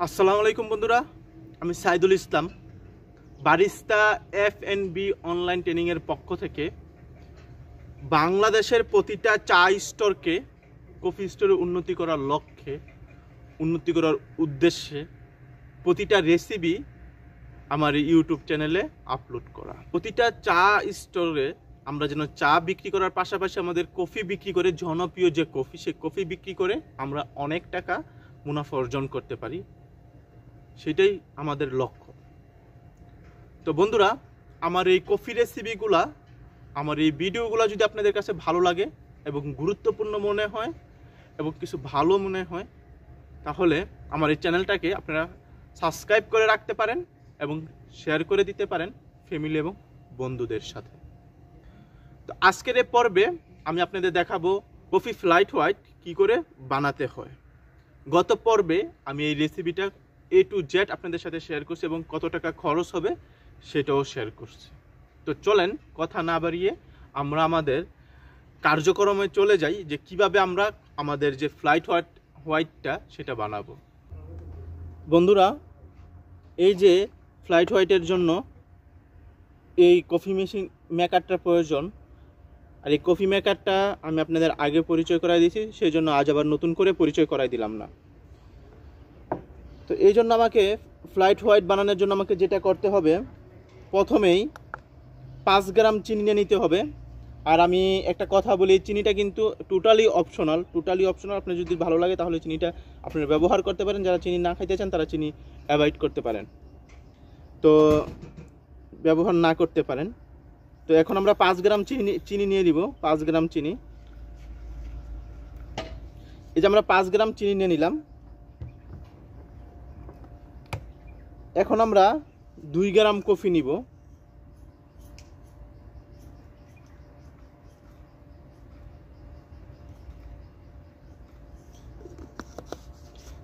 আসসালামু আলাইকুম বন্ধুরা, আমি Saidul Islam barista F&B online ট্রেনিংয়ের পক্ষ থেকে বাংলাদেশের প্রতিটা চা স্টোরকে কফি স্টোরে উন্নতি করার লক্ষ্যে, উন্নতি করার উদ্দেশ্যে প্রতিটা রেসিপি আমার ইউটিউব চ্যানেলে আপলোড করা। প্রতিটা চা স্টোরে আমরা যেন চা বিক্রি করার পাশাপাশি আমাদের কফি বিক্রি করে, জনপ্রিয় যে কফি, সে কফি বিক্রি করে আমরা অনেক টাকা মুনাফা অর্জন করতে পারি, সেটাই আমাদের লক্ষ্য। তো বন্ধুরা, আমার এই কফি রেসিপিগুলা, আমার এই ভিডিওগুলো যদি আপনাদের কাছে ভালো লাগে এবং গুরুত্বপূর্ণ মনে হয় এবং কিছু ভালো মনে হয়, তাহলে আমার এই চ্যানেলটাকে আপনারা সাবস্ক্রাইব করে রাখতে পারেন এবং শেয়ার করে দিতে পারেন ফ্যামিলি এবং বন্ধুদের সাথে। তো আজকের এই পর্বে আমি আপনাদের দেখাবো কফি ফ্লাইট হোয়াইট কী করে বানাতে হয়। গত পর্বে আমি এই রেসিপিটা A to Z আপনাদের সাথে শেয়ার করছি এবং কত টাকা খরচ হবে সেটাও শেয়ার করছি। তো চলেন কথা না বাড়িয়ে আমরা আমাদের কার্যক্রমে চলে যাই, যে কিভাবে আমরা আমাদের যে ফ্লাইট হোয়াইটটা সেটা বানাবো। বন্ধুরা, এই যে ফ্লাইট হোয়াইটের জন্য এই কফি মেশিন মেকারটার প্রয়োজন, আর এই কফি মেকারটা আমি আপনাদের আগে পরিচয় করাই দিয়েছি, সেই জন্য আজ আবার নতুন করে পরিচয় করাই দিলাম না। তো এই জন্য আমাকে ফ্লাইট হোয়াইট বানানোর জন্য আমাকে যেটা করতে হবে, প্রথমেই 5 গ্রাম চিনি নিয়ে নিতে হবে। আর আমি একটা কথা বলি, চিনিটা কিন্তু টোটালি অপশনাল। আপনার যদি ভালো লাগে তাহলে চিনিটা আপনারা ব্যবহার করতে পারেন, যারা চিনি না খাইতে চান তারা চিনি অ্যাভয়েড করতে পারেন, তো ব্যবহার না করতে পারেন। তো এখন আমরা 5 গ্রাম চিনি নিয়ে নিব। 5 গ্রাম চিনি, এই যে আমরা 5 গ্রাম চিনি নিয়ে নিলাম। এখন আমরা 2 গ্রাম কফি নিব।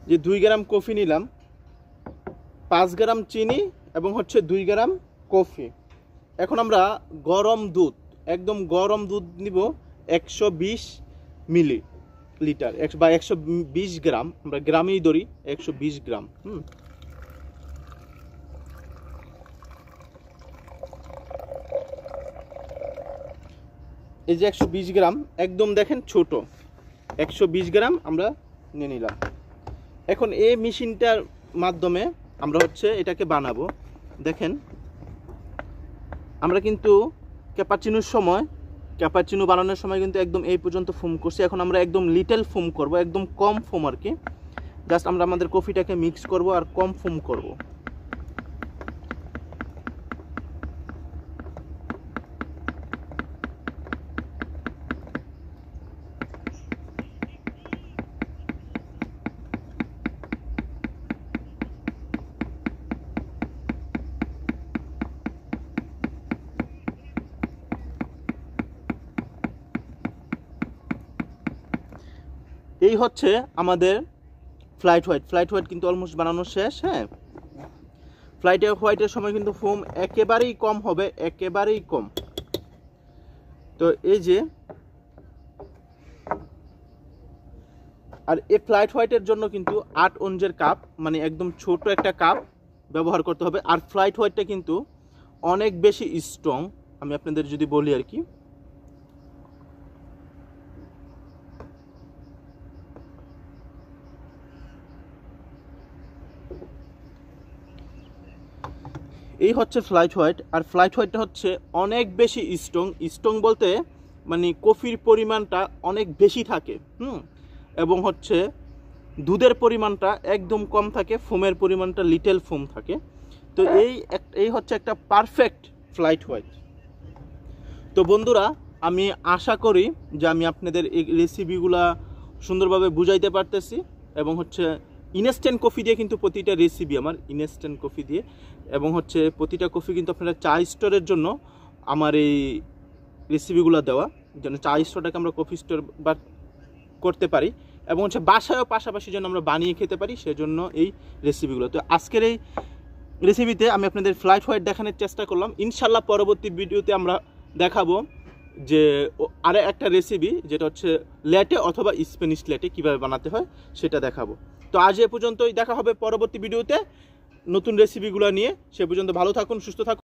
যে 2 গ্রাম কফি নিলাম, 5 গ্রাম চিনি এবং হচ্ছে 2 গ্রাম কফি। এখন আমরা গরম দুধ, একদম গরম দুধ নিব 120 মিলিলিটার বা 120 গ্রাম, আমরা গ্রামেই ধরি 120 গ্রাম। এই যে 120 গ্রাম, একদম দেখেন ছোট 120 গ্রাম আমরা নিয়ে নিলাম। এখন এই মেশিনটার মাধ্যমে আমরা হচ্ছে এটাকে বানাবো। দেখেন, আমরা কিন্তু ক্যাপাচিনো বানানোর সময় কিন্তু একদম এই পর্যন্ত ফোম করছি। এখন আমরা একদম লিটল ফোম করব, একদম কম ফোম আর কি। জাস্ট আমরা আমাদের কফিটাকে মিক্স করব আর কম ফোম করব। এই হচ্ছে আমাদের ফ্লাইট হোয়াইট কিন্তু অলমোস্ট বানানো শেষ। হ্যাঁ, ফ্লাইট হোয়াইটের সময় কিন্তু ফোম একেবারেই কম হবে, একেবারেই কম। তো এই যে, আর এই ফ্লাইট হোয়াইটের জন্য কিন্তু 8 অঞ্জের কাপ, মানে একদম ছোট একটা কাপ ব্যবহার করতে হবে। আর ফ্লাইট হোয়াইটটা কিন্তু অনেক বেশি স্ট্রং, আমি আপনাদের যদি বলি আর কি। এই হচ্ছে ফ্লাইট হোয়াইট। আর ফ্লাইট হোয়াইটটা হচ্ছে অনেক বেশি স্ট্রং বলতে মানে কফির পরিমাণটা অনেক বেশি থাকে, এবং হচ্ছে দুধের পরিমাণটা একদম কম থাকে, ফোমের পরিমাণটা লিটল ফোম থাকে। তো এই হচ্ছে একটা পারফেক্ট ফ্লাইট হোয়াইট। তো বন্ধুরা, আমি আশা করি যে আমি আপনাদের এই রেসিপিগুলা সুন্দরভাবে বুঝাইতে পারতেছি, এবং হচ্ছে ইনস্ট্যান্ট কফি দিয়ে কিন্তু প্রতিটা রেসিপি আমার ইনস্ট্যান্ট কফি দিয়ে, এবং হচ্ছে প্রতিটা কফি কিন্তু আপনারা চা স্টোরের জন্য আমার এই রেসিপিগুলো দেওয়া, যেন চা স্টোরটাকে আমরা কফি স্টোর করতে পারি, এবং হচ্ছে বাসায়ও পাশাপাশি যেন আমরা বানিয়ে খেতে পারি, সেজন্য এই রেসিপিগুলো। তো আজকের এই রেসিপিতে আমি আপনাদের ফ্লাইট হোয়াইট দেখানোর চেষ্টা করলাম। ইনশাল্লাহ পরবর্তী ভিডিওতে আমরা দেখাবো যে আরে একটা রেসিপি, যেটা হচ্ছে ল্যাটে অথবা স্প্যানিশ ল্যাটে কীভাবে বানাতে হয় সেটা দেখাবো। তো আজ এ পর্যন্তই, দেখা হবে পরবর্তী ভিডিওতে নতুন রেসিপিগুলো নিয়ে। সে পর্যন্ত ভালো থাকুন, সুস্থ থাকুন।